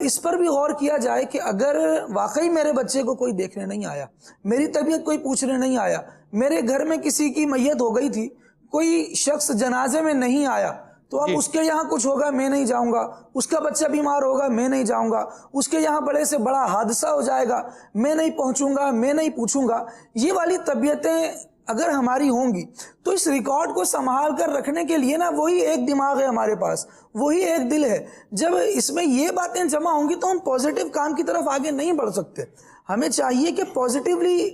اس پر بھی غور کیا جائے کہ اگر واقعی میرے بچے کو کوئی دیکھنے نہیں آیا، میری طبیعت کوئی پوچھنے نہیں آیا، میرے گھر میں کسی کی میت ہو گئی تھی، کوئی شخص جنازے میں نہیں آیا، تو اب اس کے یہاں کچھ ہوگا میں نہیں جاؤں گا، اس کا بچہ بیمار ہوگا میں نہیں جاؤں گا، اس کے یہاں بڑے سے بڑا حادثہ ہو جائے گا میں نہیں پہنچوں گا، میں نہیں پوچھوں گا، یہ والی طبیعتیں اگر ہماری ہوں گی تو اس ریکارڈ کو سنبھال کر رکھنے کے لیے نا وہی ایک دماغ ہے ہمارے پاس، وہی ایک دل ہے۔ جب اس میں یہ باتیں جمع ہوں گی تو ہم پازیٹیو کام کی طرف آگے نہیں بڑھ سکتے۔ ہمیں چاہیے کہ پازیٹیولی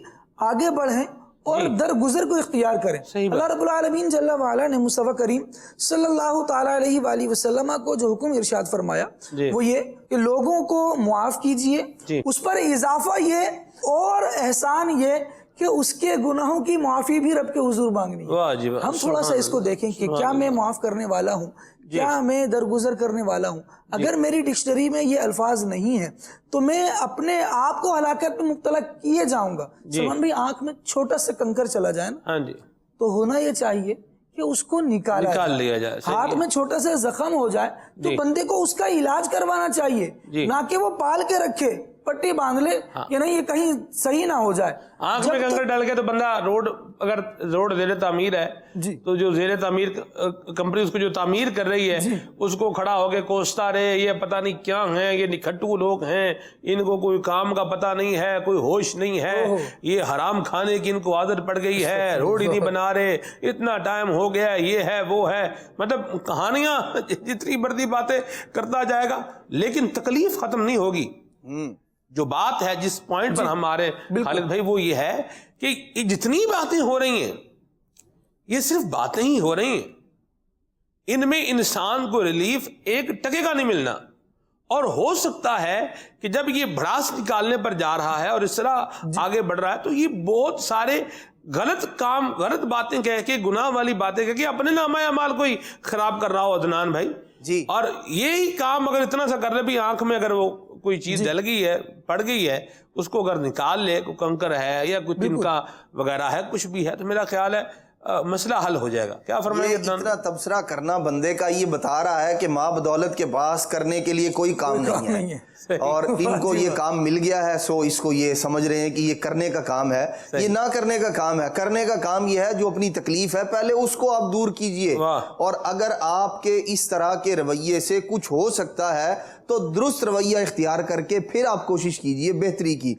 آگے بڑھیں اور درگزر کو اختیار کریں۔ اللہ رب العالمین جل وعلا نے مصطفیٰ کریم صلی اللہ تعالیٰ علیہ وآلہ وسلم کو جو حکم ارشاد فرمایا وہ یہ کہ لوگوں کو معاف کیجئے، اس پر اضافہ یہ اور احسان یہ کہ اس کے گناہوں کی معافی بھی رب کے حضور مانگنی ہے۔ ہم تھوڑا سا اس کو دیکھیں کہ کیا میں معاف کرنے والا ہوں، کیا میں درگزر کرنے والا ہوں۔ اگر میری ڈکشنری میں یہ الفاظ نہیں ہیں تو میں اپنے آپ کو ہلاکت میں مبتلا کیے جاؤں گا۔ سلمان بھائی، آنکھ میں چھوٹا سا کنکر چلا جائے نا تو ہونا یہ چاہیے کہ اس کو نکال لیا جائے۔ ہاتھ میں چھوٹا سا زخم ہو جائے تو بندے کو اس کا علاج کروانا چاہیے، نہ کہ وہ پال کے رکھے، پٹی باندھ لے کہ نہیں یہ کہیں صحیح نہ ہو جائے۔ آنکھ میں کنکر ڈال کے تو بندہ اگر روڈ زیر تعمیر ہے تو جو زیر تعمیر کمپنی اس کو جو تعمیر کر رہی ہے اس کو کھڑا ہو کے کوستا رہے یہ پتہ نہیں کیا ہیں، یہ نکھٹو لوگ ہیں، ان کو کوئی کام کا پتہ نہیں ہے، کوئی ہوش نہیں ہے، یہ حرام کھانے کی ان کو عادت پڑ گئی ہے، روڈ ہی نہیں بنا رہے، اتنا ٹائم ہو گیا، یہ ہے وہ ہے، مطلب کہانیاں جتنی بڑی باتیں کرتا جائے گا لیکن تکلیف ختم نہیں ہوگی۔ جو بات ہے جس پوائنٹ پر ہمارے خالد بھائی وہ یہ ہے کہ یہ جتنی باتیں ہو رہی ہیں یہ صرف باتیں ہی ہو رہی ہیں، ان میں انسان کو ریلیف ایک ٹکے کا نہیں ملنا، اور ہو سکتا ہے کہ جب یہ بھڑاس نکالنے پر جا رہا ہے اور اس طرح آگے بڑھ رہا ہے تو یہ بہت سارے غلط کام، غلط باتیں کہہ کے، گناہ والی باتیں کہہ کے اپنے نامہ اعمال کو ہی خراب کر رہا ہو عدنان بھائی اور یہی کام اگر اتنا سا کر لے بھی آنکھ میں اگر وہ کوئی چیز ڈل گئی ہے، پڑ گئی ہے، اس کو اگر نکال لے، کوئی کنکر ہے یا کوئی تنکا وغیرہ ہے، کچھ بھی ہے، تو میرا خیال ہے مسئلہ حل ہو جائے گا۔ کیا فرمائیں گے؟ اتنا تبصرہ کرنا بندے کا یہ بتا رہا ہے کہ ماں بدولت کے پاس کرنے کے لیے کوئی کام نہیں ہے اور ان کو یہ کام مل گیا ہے، سو اس کو یہ سمجھ رہے ہیں کہ یہ کرنے کا کام ہے، یہ نہ کرنے کا کام ہے۔ کرنے کا کام یہ ہے جو اپنی تکلیف ہے پہلے اس کو آپ دور کیجئے، اور اگر آپ کے اس طرح کے رویے سے کچھ ہو سکتا ہے تو درست رویہ اختیار کر کے پھر آپ کوشش کیجئے بہتری کی۔